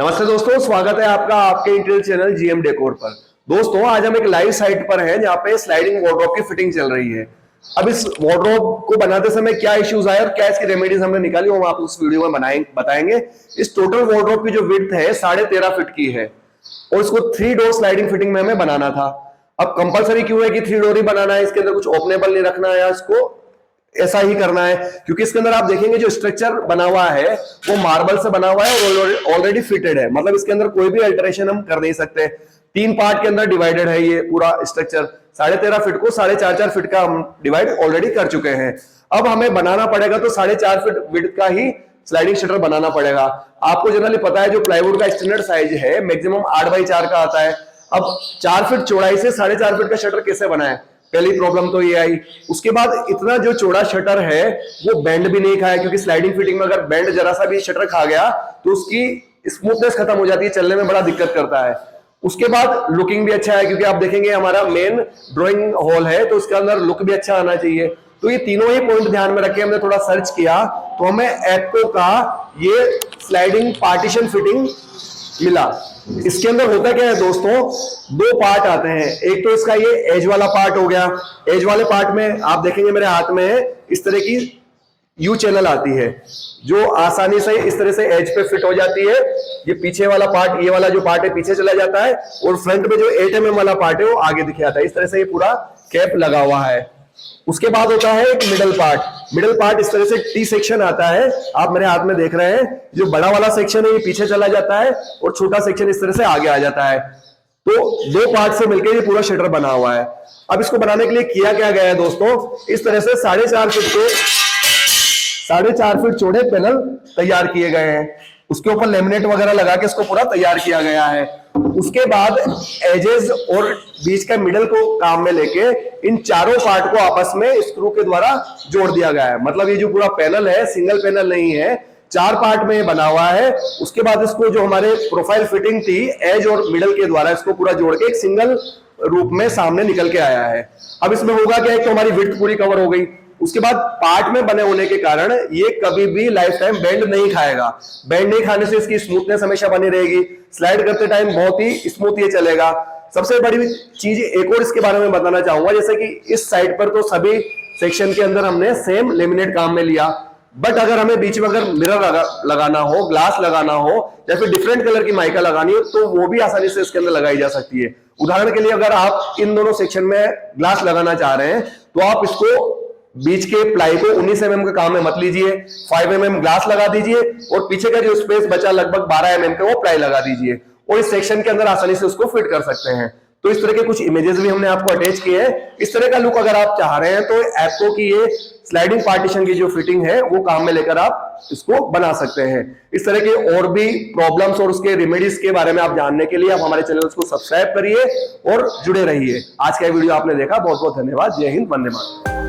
नमस्ते दोस्तों, स्वागत है आपका आपके इंटीरियर चैनल जीएम डेकोर पर। दोस्तों, आज हम एक लाइव साइट पर हैं जहां पे स्लाइडिंग वार्डरोब की फिटिंग चल रही है। अब इस वार्डरोब को बनाते समय क्या इश्यूज आए और क्या इसकी रेमेडीज हमने निकाली, वो हम आपको उस वीडियो में बताएंगे। इस टोटल वार्डरोब की जो विड्थ है 13.5 फीट की है और इसको 3 डोर स्लाइडिंग फिटिंग में हमें बनाना था। अब कंपलसरी क्यों है कि 3 डोर ही बनाना है, इसके अंदर कुछ ओपनेबल नहीं रखना है या इसको ऐसा ही करना है, क्योंकि इसके अंदर आप देखेंगे जो स्ट्रक्चर बना हुआ है वो मार्बल से बना हुआ है और ऑलरेडी फिटेड है। मतलब इसके अंदर कोई भी अल्टरेशन हम कर नहीं सकते। 3 पार्ट के अंदर डिवाइडेड है ये पूरा स्ट्रक्चर। 13.5 फीट को 4.5 फीट का हम डिवाइड ऑलरेडी कर चुके हैं। अब हमें बनाना पड़ेगा तो 4.5 फीट विड्थ का ही स्लाइडिंग शटर बनाना पड़ेगा। आपको जनरली पता है जो प्लाईवुड का स्टैंडर्ड साइज है मैक्सिमम 8x4 का आता है। अब 4 फीट चौड़ाई से 4.5 फीट का शटर कैसे बनाए, पहली प्रॉब्लम तो ये आई। उसके बाद इतना जो चौड़ा शटर है वो बेंड भी नहीं खाया, क्योंकि स्लाइडिंग फिटिंग में अगर बेंड जरा सा भी शटर खा गया तो उसकी स्मूथनेस खत्म हो जाती है, चलने में बड़ा दिक्कत करता है। उसके बाद लुकिंग भी अच्छा है, क्योंकि आप देखेंगे हमारा मेन ड्राइंग हॉल है तो उसके अंदर लुक भी अच्छा आना चाहिए। तो ये तीनों ही पॉइंट ध्यान में रखे हमने थोड़ा सर्च किया तो हमें एक्को का ये स्लाइडिंग पार्टीशन फिटिंग मिला। इसके अंदर होता क्या है दोस्तों, 2 पार्ट आते हैं। एक तो इसका ये एज वाला पार्ट हो गया। एज वाले पार्ट में आप देखेंगे मेरे हाथ में इस तरह की यू चैनल आती है जो आसानी से इस तरह से एज पे फिट हो जाती है। ये पीछे वाला पार्ट, ये वाला जो पार्ट है पीछे चला जाता है और फ्रंट में जो 8 mm वाला पार्ट है वो आगे दिख जाता है। इस तरह से ये पूरा कैप लगा हुआ है। उसके बाद होता है एक मिडल पार्ट। मिडल पार्ट इस तरह से टी सेक्शन आता है, आप मेरे हाथ में देख रहे हैं। जो बड़ा वाला सेक्शन है ये पीछे चला जाता है और छोटा सेक्शन इस तरह से आगे आ जाता है। तो 2 पार्ट से मिलकर ये पूरा शटर बना हुआ है। अब इसको बनाने के लिए किया क्या गया है दोस्तों, इस तरह से 4.5 फीट के 4.5 फीट चौड़े पैनल तैयार किए गए हैं। उसके ऊपर लेमिनेट वगैरह लगा के इसको पूरा तैयार किया गया है। उसके बाद एजेस और बीच का मिडल को काम में लेके इन चारों पार्ट को आपस में स्क्रू के द्वारा जोड़ दिया गया है। मतलब ये जो पूरा पैनल है सिंगल पैनल नहीं है, 4 पार्ट में बना हुआ है। उसके बाद इसको जो हमारे प्रोफाइल फिटिंग थी एज और मिडल के द्वारा इसको पूरा जोड़ के एक सिंगल रूप में सामने निकल के आया है। अब इसमें होगा क्या है, तो हमारी विड्थ पूरी कवर हो गई। उसके बाद पार्ट में बने होने के कारण ये कभी भी लाइफ टाइम बेंड नहीं खाएगा। बेंड नहीं खाने से इसकी स्मूथनेस हमेशा बनी रहेगी। स्लाइड करते टाइम बहुत ही स्मूथ ये चलेगा। सबसे बड़ी चीज एक और इसके बारे में बताना चाहूंगा, जैसे कि इस साइड पर तो सभी सेक्शन के अंदर हमने सेम लेमिनेट काम में लिया, बट अगर हमें बीच में अगर मिरर लगाना हो, ग्लास लगाना हो या फिर डिफरेंट कलर की माइका लगानी हो तो वो भी आसानी से इसके अंदर लगाई जा सकती है। उदाहरण के लिए अगर आप इन दोनों सेक्शन में ग्लास लगाना चाह रहे हैं तो आप इसको बीच के प्लाई को 19 mm के काम में मत लीजिए, 5 mm ग्लास लगा दीजिए और पीछे का जो स्पेस बचा लगभग 12 mm का वो प्लाई लगा दीजिए और इस सेक्शन के अंदर आसानी से उसको फिट कर सकते हैं। तो इस तरह के कुछ इमेजेस भी हमने आपको अटैच किए हैं। इस तरह का लुक अगर आप चाह रहे हैं तो एक्को की ये स्लाइडिंग पार्टीशन की जो फिटिंग है वो काम में लेकर आप इसको बना सकते हैं। इस तरह के और भी प्रॉब्लम्स और उसके रेमेडीज के बारे में आप जानने के लिए आप हमारे चैनल को सब्सक्राइब करिए और जुड़े रहिए। आज का वीडियो आपने देखा, बहुत बहुत धन्यवाद। जय हिंद, वंदे मातरम।